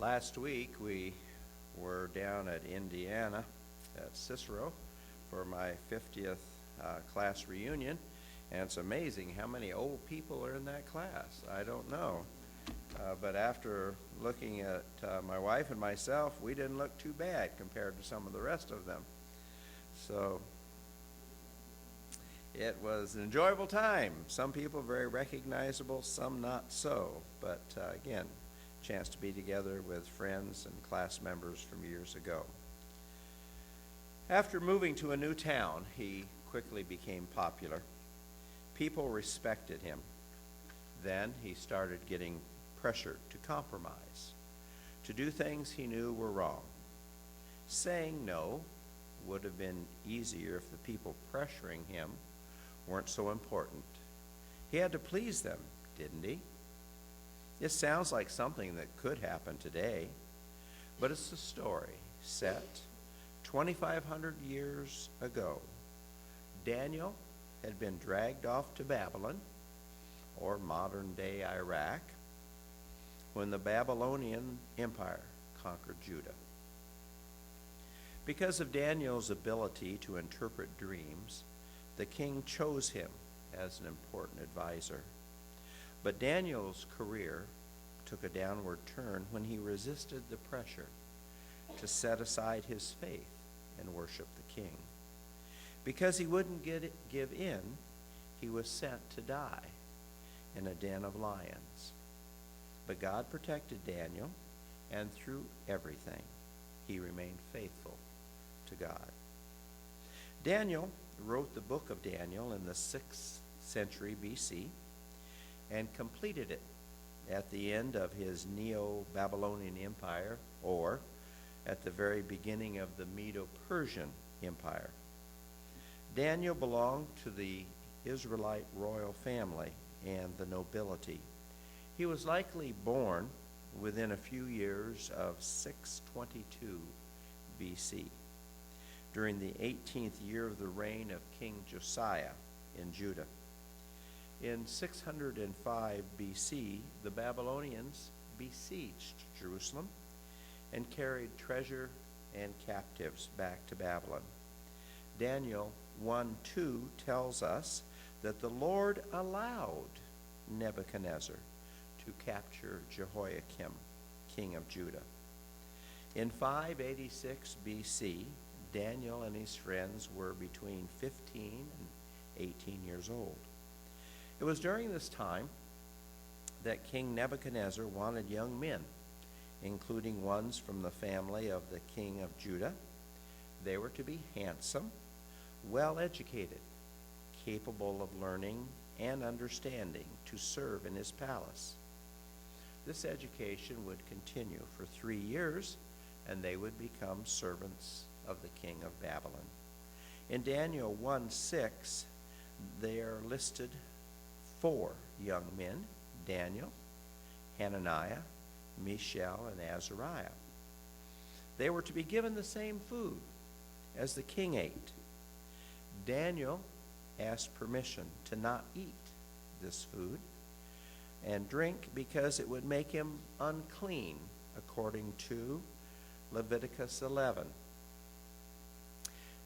Last week we were down at Indiana at Cicero for my 50th class reunion, and it's amazing how many old people are in that class. I don't know. But after looking at my wife and myself, we didn't look too bad compared to some of the rest of them. So it was an enjoyable time. Some people very recognizable, some not so. But again, chance to be together with friends and class members from years ago. After moving to a new town, he quickly became popular. People respected him. Then he started getting pressured to compromise, to do things he knew were wrong. Saying no would have been easier if the people pressuring him weren't so important. He had to please them, didn't he? It sounds like something that could happen today, but it's a story set 2,500 years ago. Daniel had been dragged off to Babylon, or modern-day Iraq, when the Babylonian Empire conquered Judah. Because of Daniel's ability to interpret dreams, the king chose him as an important advisor. But Daniel's career took a downward turn when he resisted the pressure to set aside his faith and worship the king. Because he wouldn't give in, he was sent to die in a den of lions. But God protected Daniel, and through everything, he remained faithful to God. Daniel wrote the book of Daniel in the 6th century BC and completed it at the end of his Neo-Babylonian Empire, or at the very beginning of the Medo-Persian Empire. Daniel belonged to the Israelite royal family and the nobility. He was likely born within a few years of 622 BC, during the 18th year of the reign of King Josiah in Judah. In 605 BC, the Babylonians besieged Jerusalem and carried treasure and captives back to Babylon. Daniel 1:2 tells us that the Lord allowed Nebuchadnezzar to capture Jehoiakim, king of Judah. In 586 BC, Daniel and his friends were between 15 and 18 years old. It was during this time that King Nebuchadnezzar wanted young men, including ones from the family of the king of Judah. They were to be handsome, well-educated, capable of learning and understanding to serve in his palace. This education would continue for 3 years, and they would become servants of the king of Babylon. In Daniel 1:6, they are listed 4 young men: Daniel, Hananiah, Mishael, and Azariah. They were to be given the same food as the king ate. Daniel asked permission to not eat this food and drink because it would make him unclean, according to Leviticus 11.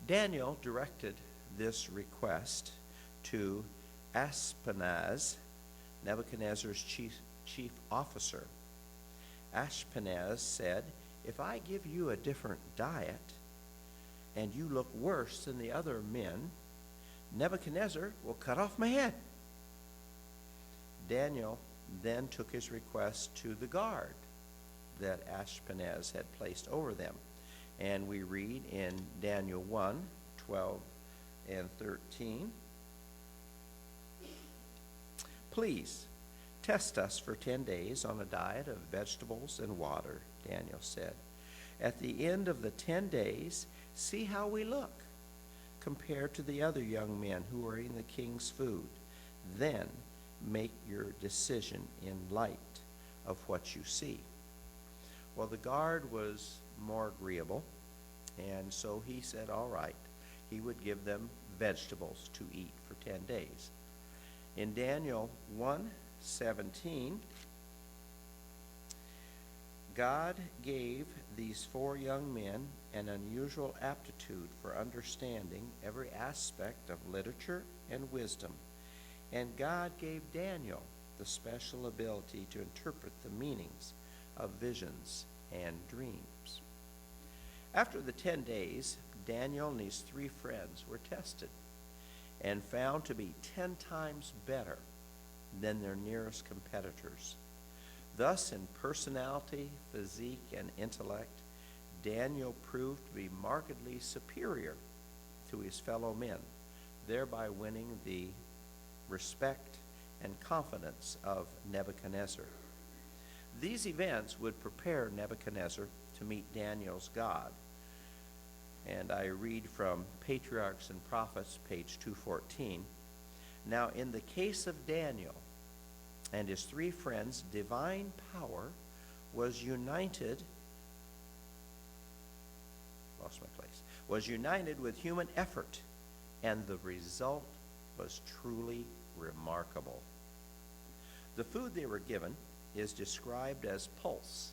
Daniel directed this request to Ashpenaz, Nebuchadnezzar's chief officer. Ashpenaz said, "If I give you a different diet and you look worse than the other men, Nebuchadnezzar will cut off my head." Daniel then took his request to the guard that Ashpenaz had placed over them. And we read in Daniel 1:12 and 13, "Please test us for 10 days on a diet of vegetables and water," Daniel said. "At the end of the 10 days, see how we look compared to the other young men who are eating the king's food. Then make your decision in light of what you see." Well, the guard was more agreeable, and so he said all right, he would give them vegetables to eat for 10 days. In Daniel 1:17, God gave these four young men an unusual aptitude for understanding every aspect of literature and wisdom, and God gave Daniel the special ability to interpret the meanings of visions and dreams. After the 10 days, Daniel and his three friends were tested and found to be 10 times better than their nearest competitors. Thus, in personality, physique, and intellect, Daniel proved to be markedly superior to his fellow men, thereby winning the respect and confidence of Nebuchadnezzar. These events would prepare Nebuchadnezzar to meet Daniel's God. And I read from Patriarchs and Prophets, page 214. Now, in the case of Daniel and his three friends, divine power was united with human effort, and the result was truly remarkable. The food they were given is described as pulse,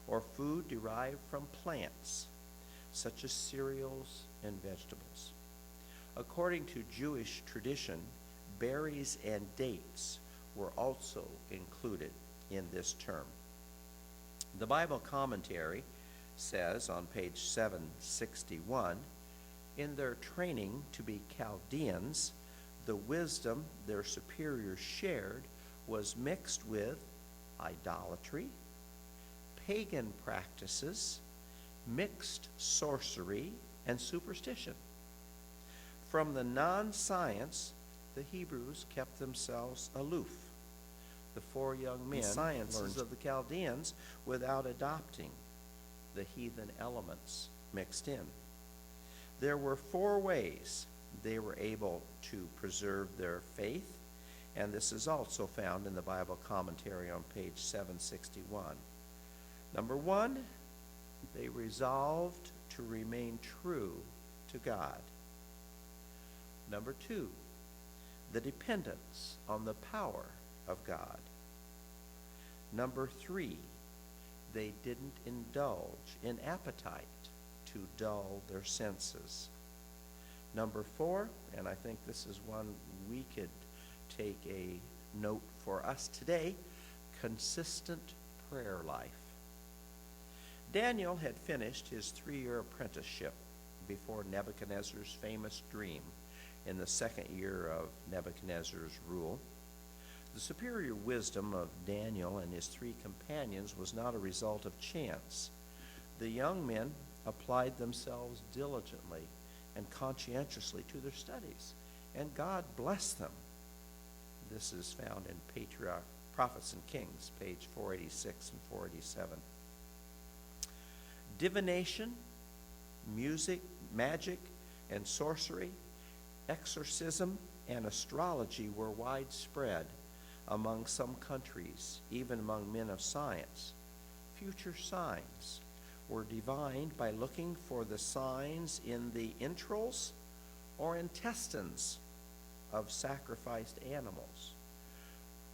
or food derived from plants, such as cereals and vegetables. According to Jewish tradition, berries and dates were also included in this term. The Bible commentary says on page 761, in their training to be Chaldeans, the wisdom their superiors shared was mixed with idolatry, pagan practices, mixed sorcery, and superstition. From the non-science, the Hebrews kept themselves aloof. The four young men learned of the Chaldeans without adopting the heathen elements mixed in. There were four ways they were able to preserve their faith, and this is also found in the Bible commentary on page 761. Number one, they resolved to remain true to God. Number two, the dependence on the power of God. Number three, they didn't indulge in appetite to dull their senses. Number four, and I think this is one we could take a note for us today, consistent prayer life. Daniel had finished his 3-year apprenticeship before Nebuchadnezzar's famous dream in the second year of Nebuchadnezzar's rule. The superior wisdom of Daniel and his three companions was not a result of chance. The young men applied themselves diligently and conscientiously to their studies, and God blessed them. This is found in Patriarch, Prophets and Kings, page 486 and 487. Divination, music, magic, and sorcery, exorcism, and astrology were widespread among some countries, even among men of science. Future signs were divined by looking for the signs in the entrails or intestines of sacrificed animals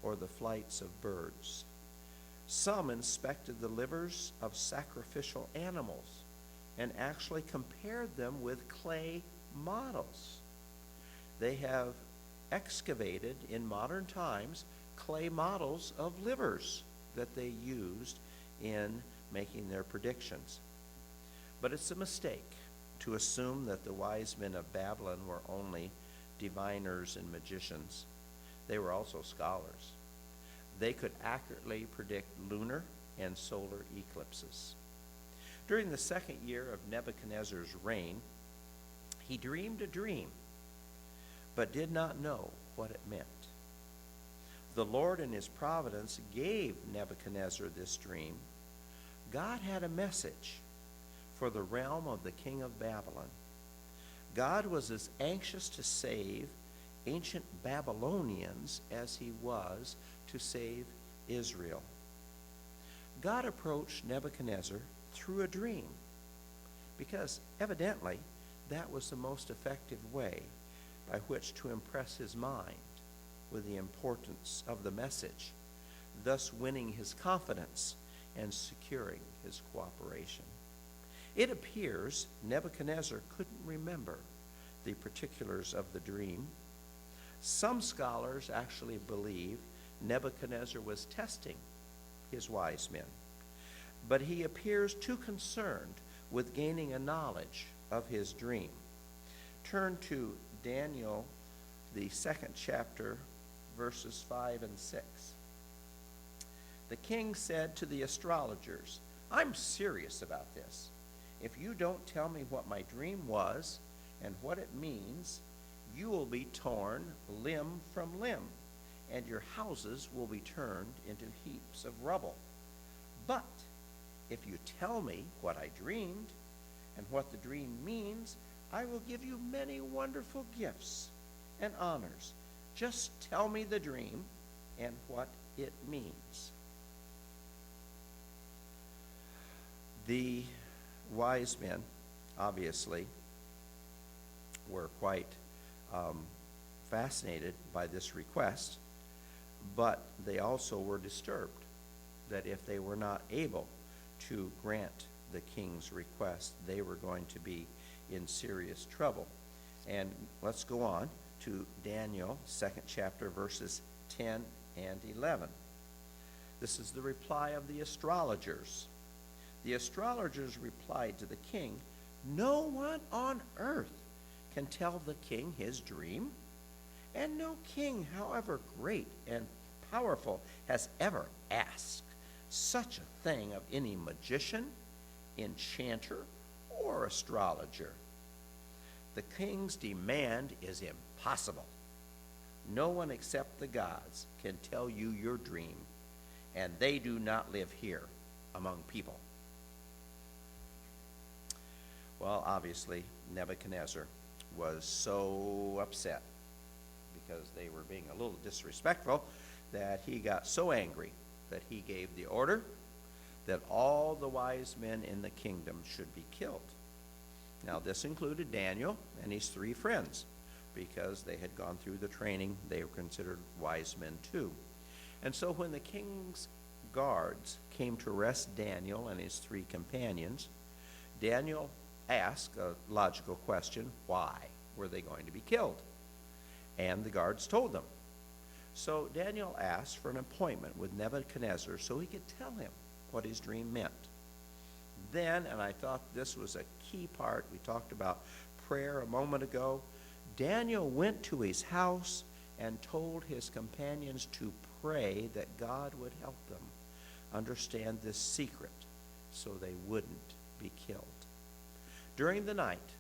or the flights of birds. Some inspected the livers of sacrificial animals and actually compared them with clay models. They have excavated in modern times clay models of livers that they used in making their predictions. But it's a mistake to assume that the wise men of Babylon were only diviners and magicians. They were also scholars. They could accurately predict lunar and solar eclipses. During the second year of Nebuchadnezzar's reign, he dreamed a dream, but did not know what it meant. The Lord in his providence gave Nebuchadnezzar this dream. God had a message for the realm of the king of Babylon. God was as anxious to save ancient Babylonians as he was to save Israel. God approached Nebuchadnezzar through a dream because evidently that was the most effective way by which to impress his mind with the importance of the message, thus winning his confidence and securing his cooperation. It appears Nebuchadnezzar couldn't remember the particulars of the dream. Some scholars actually believe Nebuchadnezzar was testing his wise men, but he appears too concerned with gaining a knowledge of his dream. Turn to Daniel, the 2nd chapter, verses 5 and 6. The king said to the astrologers, "I'm serious about this. If you don't tell me what my dream was and what it means, you will be torn limb from limb, and your houses will be turned into heaps of rubble. But if you tell me what I dreamed and what the dream means, I will give you many wonderful gifts and honors. Just tell me the dream and what it means." The wise men, obviously, were quite fascinated by this request, but they also were disturbed that if they were not able to grant the king's request, they were going to be in serious trouble. And let's go on to Daniel, 2nd chapter, verses 10 and 11. This is the reply of the astrologers. The astrologers replied to the king, "No one on earth can tell the king his dream, and no king, however great and powerful, has ever asked such a thing of any magician, enchanter, or astrologer. The king's demand is impossible. No one except the gods can tell you your dream, and they do not live here among people." Well, obviously, Nebuchadnezzar was so upset because they were being a little disrespectful that he got so angry that he gave the order that all the wise men in the kingdom should be killed. Now, this included Daniel and his 3 friends, because they had gone through the training. They were considered wise men too. And so when the king's guards came to arrest Daniel and his 3 companions, Daniel asked a logical question: why were they going to be killed? And the guards told them. So Daniel asked for an appointment with Nebuchadnezzar so he could tell him what his dream meant. Then, and I thought this was a key part, we talked about prayer a moment ago, Daniel went to his house and told his companions to pray that God would help them understand this secret so they wouldn't be killed. During the night,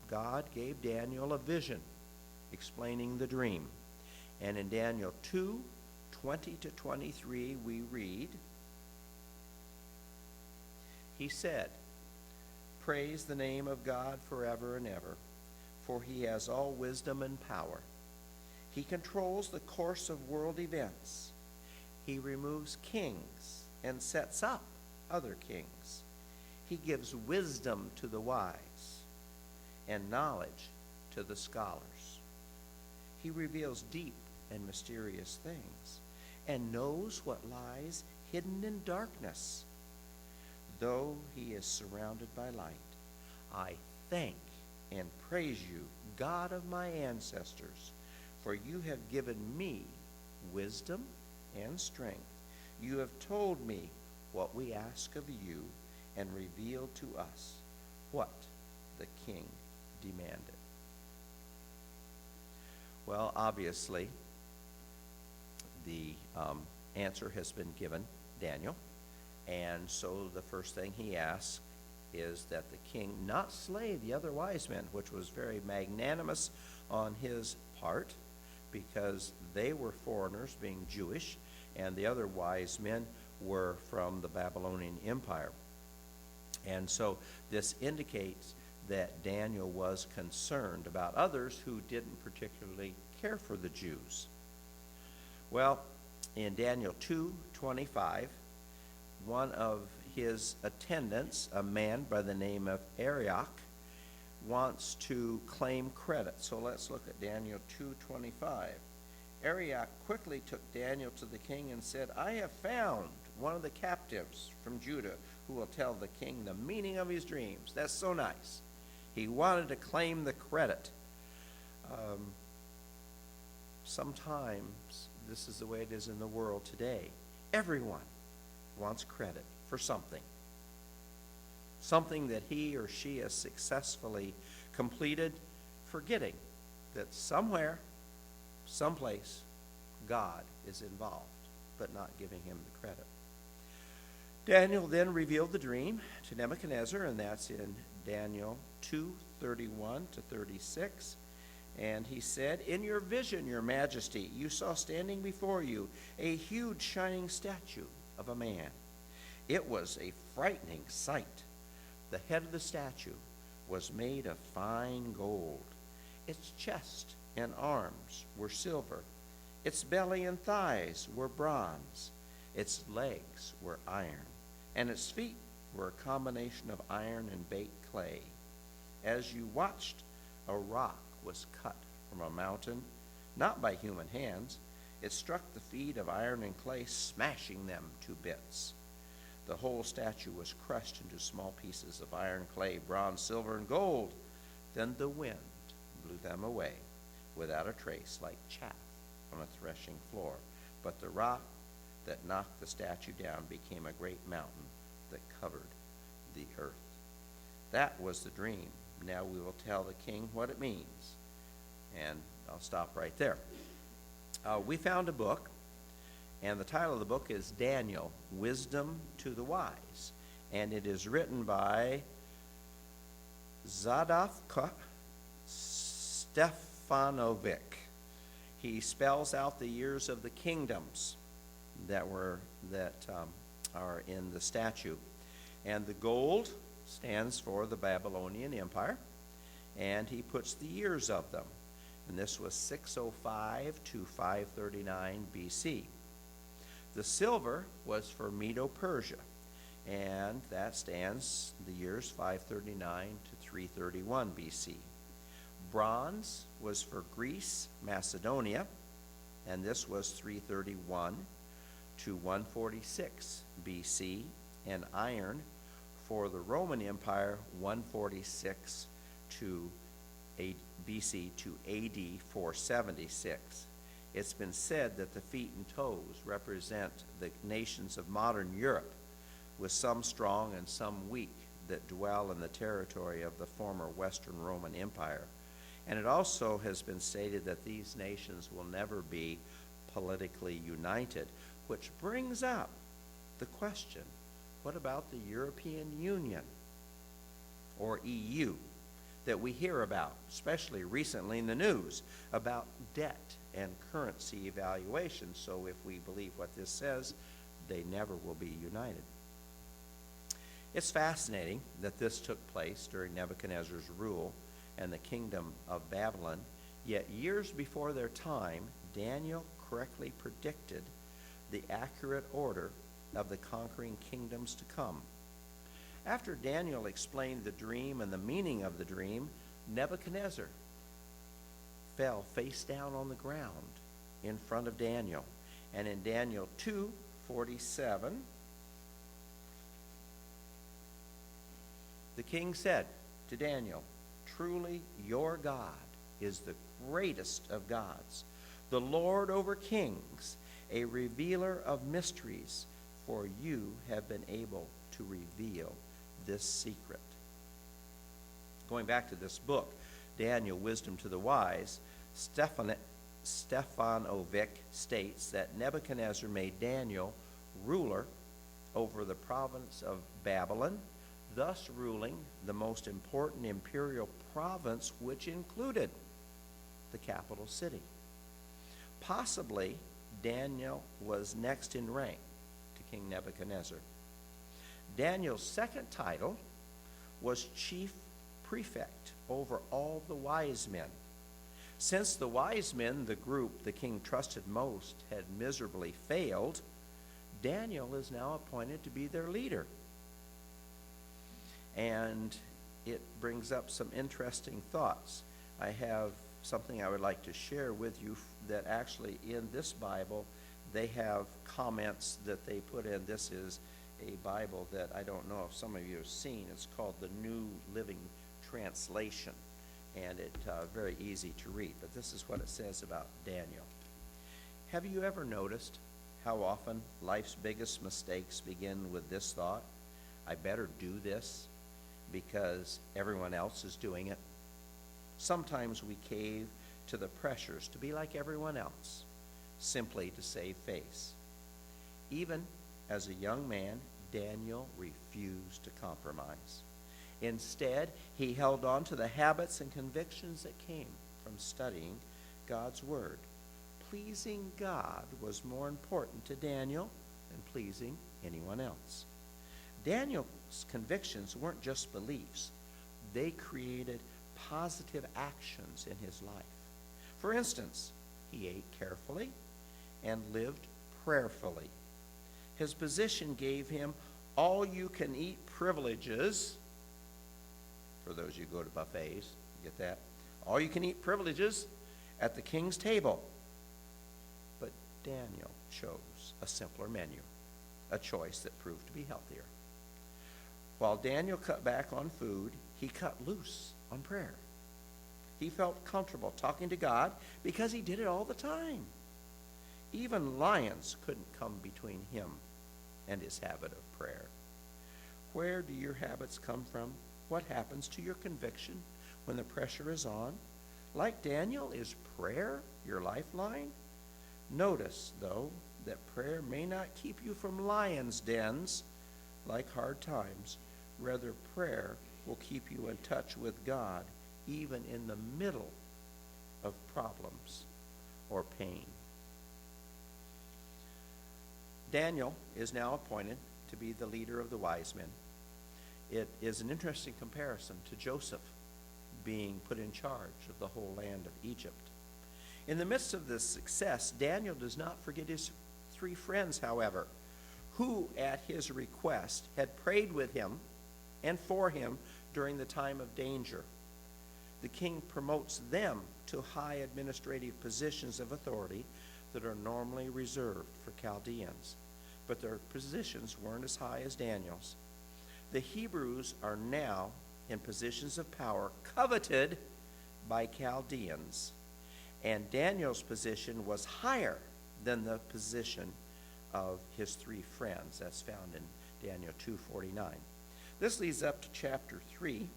God gave Daniel a vision explaining the dream. And in Daniel 2:20-23, we read, he said, "Praise the name of God forever and ever, for he has all wisdom and power. He controls the course of world events. He removes kings and sets up other kings. He gives wisdom to the wise and knowledge to the scholars. He reveals deep and mysterious things and knows what lies hidden in darkness. Though he is surrounded by light, I thank and praise you, God of my ancestors, for you have given me wisdom and strength. You have told me what we ask of you and revealed to us what the king demanded." Well, obviously, the answer has been given Daniel, and so the first thing he asks is that the king not slay the other wise men, which was very magnanimous on his part, because they were foreigners, being Jewish, and the other wise men were from the Babylonian Empire. And so this indicates that Daniel was concerned about others who didn't particularly care for the Jews. Well, in Daniel 2:25, one of his attendants, a man by the name of Arioch, wants to claim credit. So let's look at Daniel 2:25. Arioch quickly took Daniel to the king and said, "I have found one of the captives from Judah, who will tell the king the meaning of his dreams. That's so nice. He wanted to claim the credit. Sometimes this is the way it is in the world today. Everyone wants credit for something. Something that he or she has successfully completed, forgetting that somewhere, someplace, God is involved, but not giving him the credit. Daniel then revealed the dream to Nebuchadnezzar, and that's in Daniel 2:31 to 36. And he said, "In your vision, your majesty, you saw standing before you a huge shining statue of a man. It was a frightening sight. The head of the statue was made of fine gold. Its chest and arms were silver. Its belly and thighs were bronze. Its legs were iron, and its feet were a combination of iron and baked clay. As you watched, a rock was cut from a mountain, not by human hands. It struck the feet of iron and clay, smashing them to bits. The whole statue was crushed into small pieces of iron, clay, bronze, silver, and gold. Then the wind blew them away without a trace, like chaff on a threshing floor. But the rock that knocked the statue down became a great mountain that covered the earth." That was the dream. Now we will tell the king what it means. And I'll stop right there. We found a book, and the title of the book is Daniel, Wisdom to the Wise. And it is written by Zadok Stefanovic. He spells out the years of the kingdoms that are in the statue. And the gold stands for the Babylonian Empire, and he puts the years of them. And this was 605 to 539 BC. The silver was for Medo-Persia, and that stands the years 539 to 331 BC. Bronze was for Greece, Macedonia, and this was 331 to 146 BC, and iron for the Roman Empire, 146 to BC to AD 476. It's been said that the feet and toes represent the nations of modern Europe, with some strong and some weak that dwell in the territory of the former Western Roman Empire. And it also has been stated that these nations will never be politically united, which brings up the question, what about the European Union, or EU, that we hear about, especially recently in the news, about debt and currency evaluation? So if we believe what this says, they never will be united. It's fascinating that this took place during Nebuchadnezzar's rule and the kingdom of Babylon, yet years before their time, Daniel correctly predicted the accurate order of the conquering kingdoms to come. After Daniel explained the dream and the meaning of the dream, Nebuchadnezzar fell face down on the ground in front of Daniel. And in Daniel 2:47, the king said to Daniel, "Truly your God is the greatest of gods, the Lord over kings, a revealer of mysteries, for you have been able to reveal this secret." Going back to this book, Daniel, Wisdom to the Wise, Stefanovic states that Nebuchadnezzar made Daniel ruler over the province of Babylon, thus ruling the most important imperial province, which included the capital city. Possibly, Daniel was next in rank to King Nebuchadnezzar. Daniel's second title was chief prefect over all the wise men. Since the wise men, the group the king trusted most, had miserably failed, Daniel is now appointed to be their leader. And it brings up some interesting thoughts. I have something I would like to share with you that actually in this Bible they have comments that they put in. This is a Bible that I don't know if some of you have seen. It's called the New Living Translation, and it's very easy to read. But this is what it says about Daniel. Have you ever noticed how often life's biggest mistakes begin with this thought? I better do this because everyone else is doing it. Sometimes we cave to the pressures to be like everyone else, simply to save face. Even as a young man, Daniel refused to compromise. Instead, he held on to the habits and convictions that came from studying God's Word. Pleasing God was more important to Daniel than pleasing anyone else. Daniel's convictions weren't just beliefs. They created positive actions in his life. For instance, he ate carefully and lived prayerfully. His position gave him all-you-can-eat privileges. For those of you who go to buffets, you get that? All-you-can-eat privileges at the king's table. But Daniel chose a simpler menu, a choice that proved to be healthier. While Daniel cut back on food, he cut loose on prayer. He felt comfortable talking to God because he did it all the time. Even lions couldn't come between him and his habit of prayer. Where do your habits come from? What happens to your conviction when the pressure is on? Like Daniel, is prayer your lifeline? Notice, though, that prayer may not keep you from lions' dens like hard times. Rather, prayer will keep you in touch with God even in the middle of problems or pain. Daniel is now appointed to be the leader of the wise men. It is an interesting comparison to Joseph being put in charge of the whole land of Egypt. In the midst of this success, Daniel does not forget his 3 friends, however, who at his request had prayed with him and for him during the time of danger. The king promotes them to high administrative positions of authority that are normally reserved for Chaldeans, but their positions weren't as high as Daniel's. The Hebrews are now in positions of power coveted by Chaldeans, and Daniel's position was higher than the position of his 3 friends. That's found in Daniel 2:49. This leads up to chapter 3.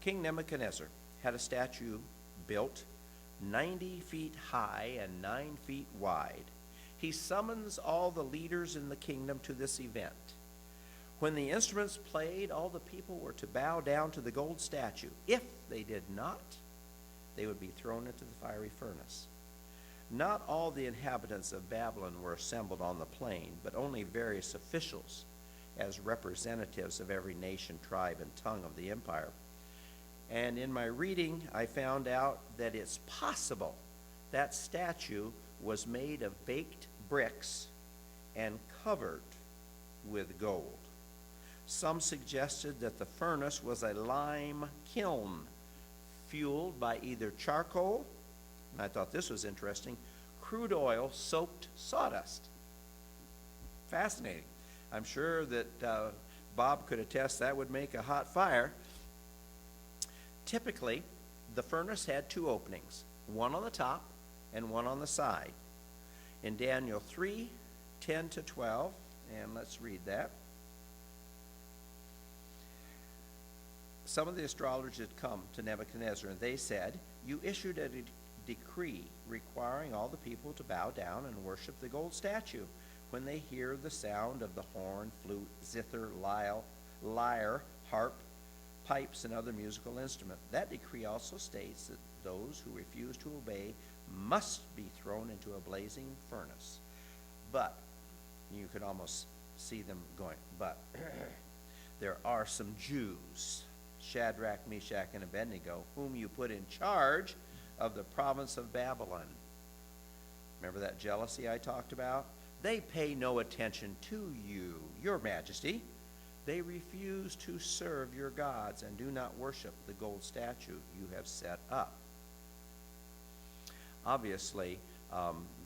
King Nebuchadnezzar had a statue built 90 feet high and 9 feet wide. He summons all the leaders in the kingdom to this event. When the instruments played, all the people were to bow down to the gold statue. If they did not, they would be thrown into the fiery furnace. Not all the inhabitants of Babylon were assembled on the plain, but only various officials as representatives of every nation, tribe, and tongue of the empire. And in my reading, I found out that it's possible that statue was made of baked bricks and covered with gold. Some suggested that the furnace was a lime kiln fueled by either charcoal, and I thought this was interesting, crude oil soaked sawdust. Fascinating. I'm sure that Bob could attest that would make a hot fire. Typically, the furnace had 2 openings, one on the top and one on the side. In Daniel 3:10-12, and let's read that. Some of the astrologers had come to Nebuchadnezzar, and they said, "You issued a decree requiring all the people to bow down and worship the gold statue when they hear the sound of the horn, flute, zither, lyre, harp, pipes, and other musical instrument. That decree also states that those who refuse to obey must be thrown into a blazing furnace." But, you can almost see them going, but there are some Jews, Shadrach, Meshach, and Abednego, whom you put in charge of the province of Babylon. Remember that jealousy I talked about? They pay no attention to you, your majesty. They refuse to serve your gods and do not worship the gold statue you have set up. Obviously,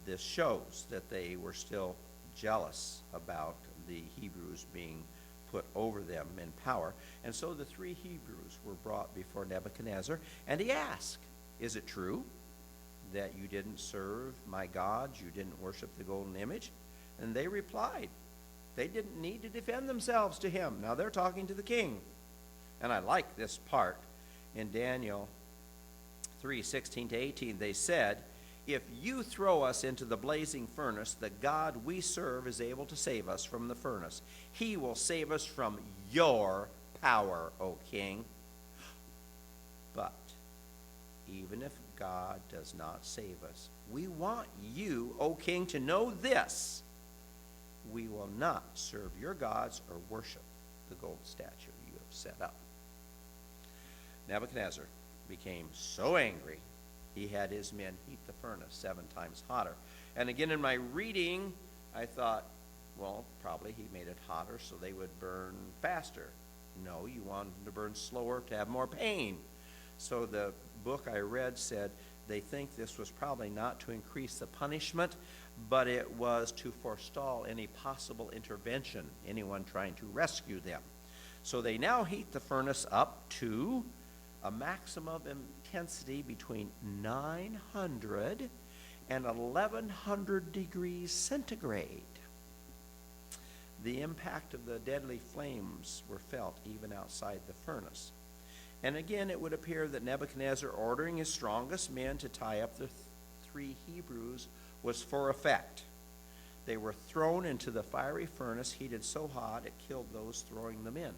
This shows that they were still jealous about the Hebrews being put over them in power. And so the 3 Hebrews were brought before Nebuchadnezzar, and he asked, "Is it true that you didn't serve my gods, you didn't worship the golden image?" And they replied, they didn't need to defend themselves to him. Now they're talking to the king. And I like this part. In Daniel 3:16-18, they said, "If you throw us into the blazing furnace, the God we serve is able to save us from the furnace. He will save us from your power, O king. But even if God does not save us, we want you, O king, to know this: we will not serve your gods or worship the gold statue you have set up." Nebuchadnezzar became so angry, he had his men heat the furnace 7 times hotter. And again, in my reading, I thought, well, probably he made it hotter so they would burn faster. No, you want them to burn slower to have more pain. So the book I read said they think this was probably not to increase the punishment, but it was to forestall any possible intervention, anyone trying to rescue them. So they now heat the furnace up to a maximum intensity between 900 and 1100 degrees centigrade. The impact of the deadly flames were felt even outside the furnace. And again, it would appear that Nebuchadnezzar ordering his strongest men to tie up the 3 Hebrews was for effect. They were thrown into the fiery furnace, heated so hot it killed those throwing them in.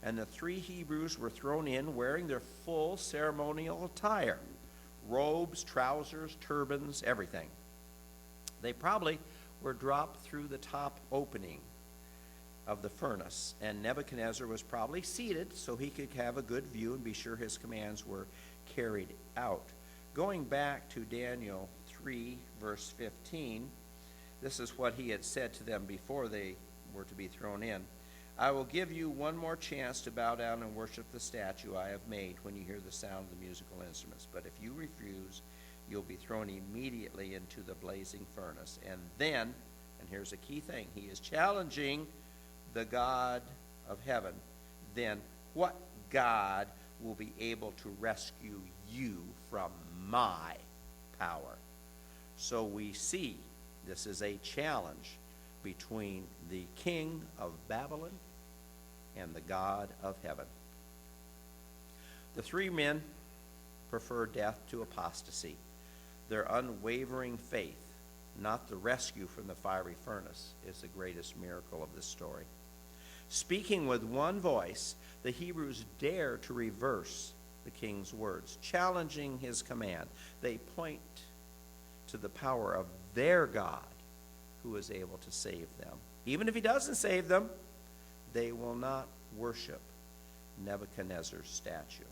And the 3 Hebrews were thrown in wearing their full ceremonial attire: robes, trousers, turbans, everything. They probably were dropped through the top opening of the furnace, and Nebuchadnezzar was probably seated so he could have a good view and be sure his commands were carried out. Going back to Daniel 3, verse 15, this is what he had said to them before they were to be thrown in. "I will give you one more chance to bow down and worship the statue I have made when you hear the sound of the musical instruments. But if you refuse, you'll be thrown immediately into the blazing furnace." And then, and here's a key thing, he is challenging the God of heaven. Then what God will be able to rescue you from my power? So we see this is a challenge between the king of Babylon and the God of heaven. The 3 men prefer death to apostasy. Their unwavering faith, not the rescue from the fiery furnace, is the greatest miracle of this story. Speaking with one voice, the Hebrews dare to reverse the king's words, challenging his command. They point to the power of their God, who is able to save them. Even if he doesn't save them, they will not worship Nebuchadnezzar's statue.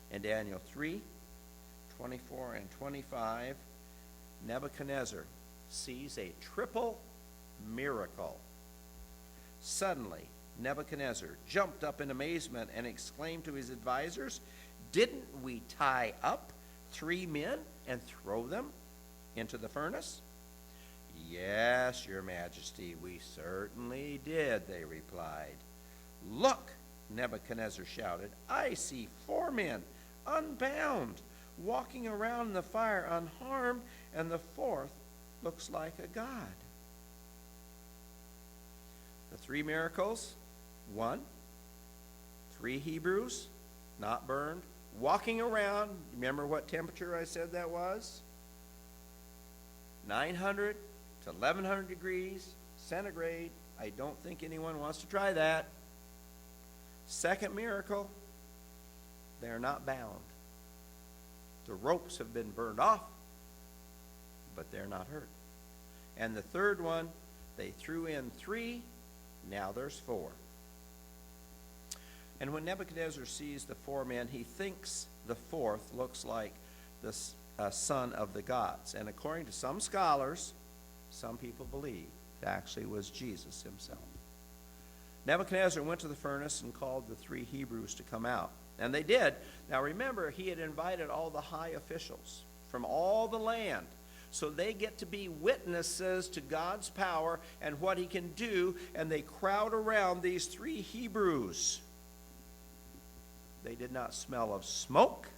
In Daniel 3:24 and 25, Nebuchadnezzar sees a triple miracle. Suddenly, Nebuchadnezzar jumped up in amazement and exclaimed to his advisors, "Didn't we tie up 3 men and throw them into the furnace?" "Yes, your majesty, we certainly did," they replied. "Look," Nebuchadnezzar shouted, "I see 4 men, unbound, walking around in the fire unharmed, and the 4th looks like a god." The 3 miracles: 1, 3 Hebrews, not burned, walking around. Remember what temperature I said that was? 900 to 1100 degrees centigrade. I don't think anyone wants to try that. Second miracle, they're not bound. The ropes have been burned off, but they're not hurt. And the third one, they threw in 3, now there's 4. And when Nebuchadnezzar sees the 4 men, he thinks the 4th looks like the son of the gods. And according to some scholars, some people believe it actually was Jesus himself. Nebuchadnezzar went to the furnace and called the 3 Hebrews to come out. And they did. Now remember, he had invited all the high officials from all the land. So they get to be witnesses to God's power and what he can do, and they crowd around these 3 Hebrews. They did not smell of smoke.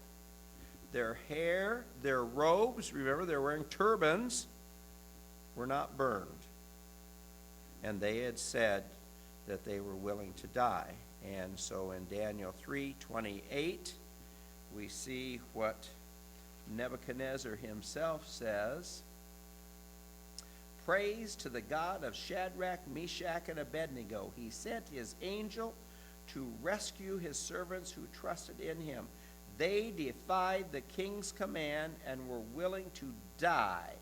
Their hair, their robes, remember they're wearing turbans, were not burned. And they had said that they were willing to die. And so in Daniel 3:28, we see what Nebuchadnezzar himself says. Praise to the God of Shadrach, Meshach, and Abednego. He sent his angel to rescue his servants who trusted in him. They defied the king's command and were willing to die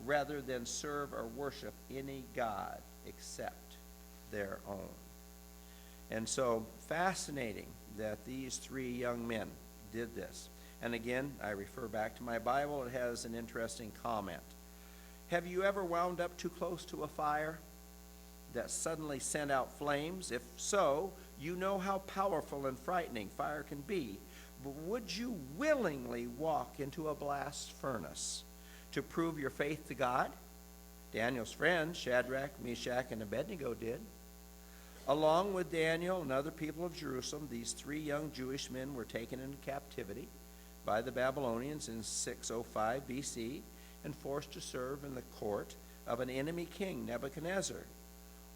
rather than serve or worship any god except their own. And so, fascinating that these 3 young men did this. And again, I refer back to my Bible. It has an interesting comment. Have you ever wound up too close to a fire that suddenly sent out flames? If so, you know how powerful and frightening fire can be. But would you willingly walk into a blast furnace to prove your faith to God? Daniel's friends, Shadrach, Meshach, and Abednego did. Along with Daniel and other people of Jerusalem, these 3 young Jewish men were taken into captivity by the Babylonians in 605 BC and forced to serve in the court of an enemy king, Nebuchadnezzar.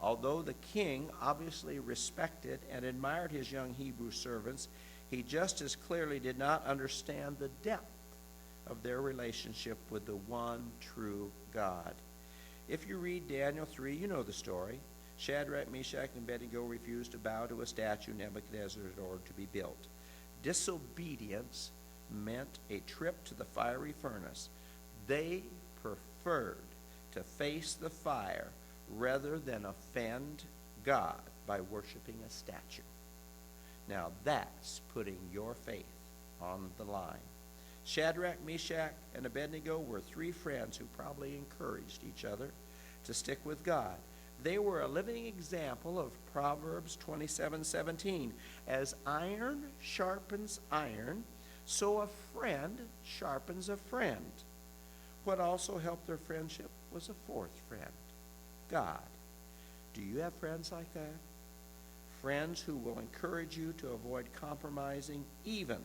Although the king obviously respected and admired his young Hebrew servants, he just as clearly did not understand the depth of their relationship with the one true God. If you read Daniel 3, you know the story. Shadrach, Meshach, and Abednego refused to bow to a statue Nebuchadnezzar had ordered to be built. Disobedience meant a trip to the fiery furnace. They preferred to face the fire rather than offend God by worshiping a statue. Now that's putting your faith on the line. Shadrach, Meshach, and Abednego were 3 friends who probably encouraged each other to stick with God. They were a living example of Proverbs 27:17. As iron sharpens iron, so a friend sharpens a friend. What also helped their friendship was a 4th friend, God. Do you have friends like that? Friends who will encourage you to avoid compromising even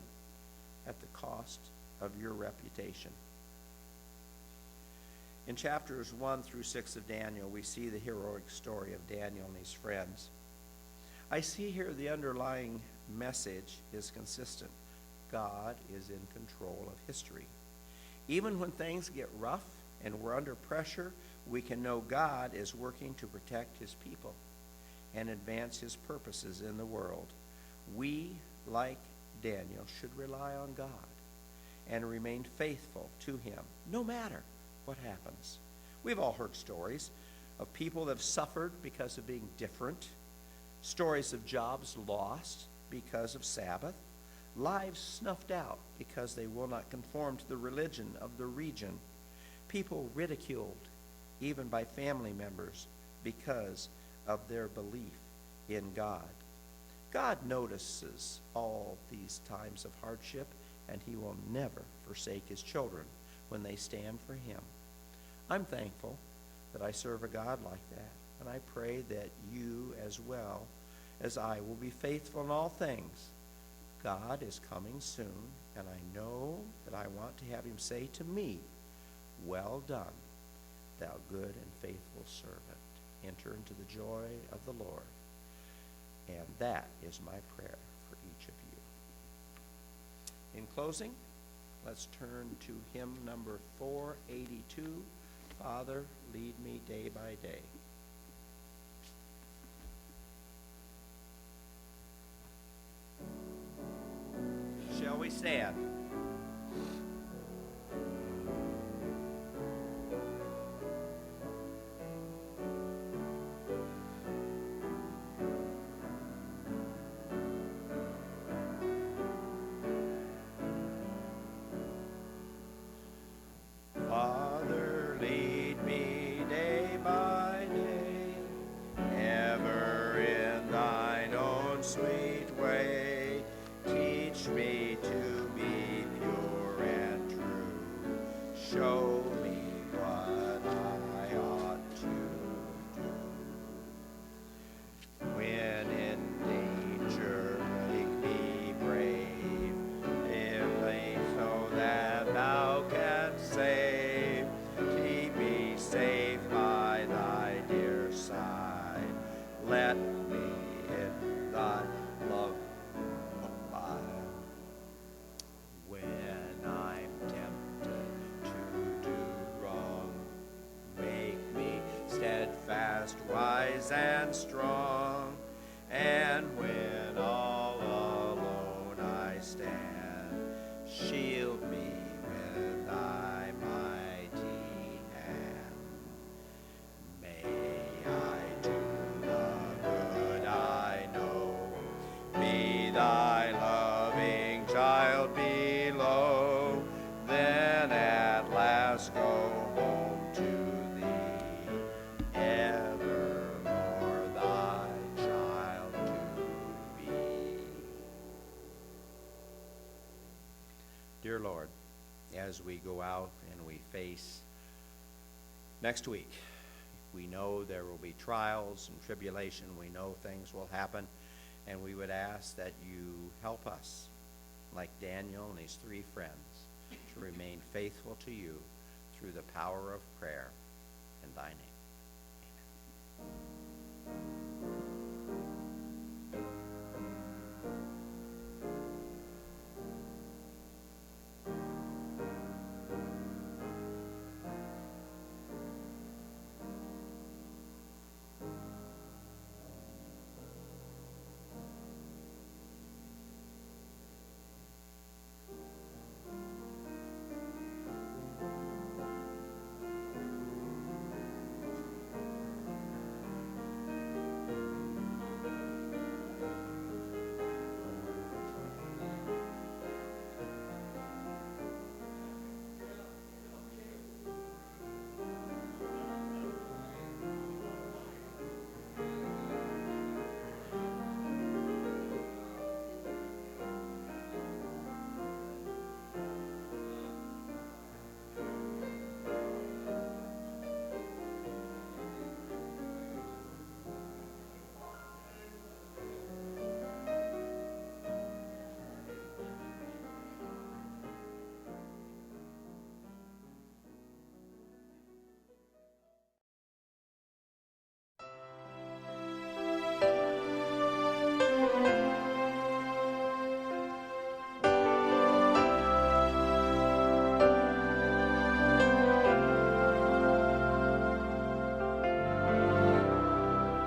at the cost of your reputation. In chapters 1 through 6 of Daniel, we see the heroic story of Daniel and his friends. I see here the underlying message is consistent. God is in control of history. Even when things get rough and we're under pressure, we can know God is working to protect his people and advance his purposes in the world. We, like Daniel, should rely on God and remain faithful to him, no matter what happens. We've all heard stories of people that have suffered because of being different, stories of jobs lost because of Sabbath, lives snuffed out because they will not conform to the religion of the region, people ridiculed even by family members because of their belief in God. God notices all these times of hardship, and he will never forsake his children when they stand for him. I'm thankful that I serve a God like that, and I pray that you as well as I will be faithful in all things. God is coming soon, and I know that I want to have him say to me, "Well done, thou good and faithful servant. Enter into the joy of the Lord." And that is my prayer for each of you. In closing, let's turn to hymn number 482, Father, Lead Me Day by Day. Shall we stand? Father, lead me day by day, ever in thine own sweet way. Teach me to be Shield me with thy mighty hand. May I do the good I know, be thy loving child below, then at last go home to thee, evermore thy child to be. Dear Lord, as we go out and we face next week, we know there will be trials and tribulation. We know things will happen, and we would ask that you help us, like Daniel and his 3 friends, to remain faithful to you through the power of prayer in thy name.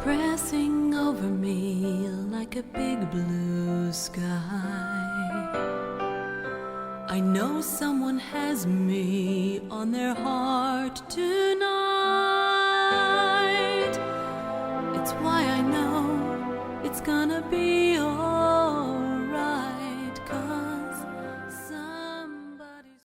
Pressing over me like a big blue sky, I know someone has me on their heart tonight. It's why I know it's gonna be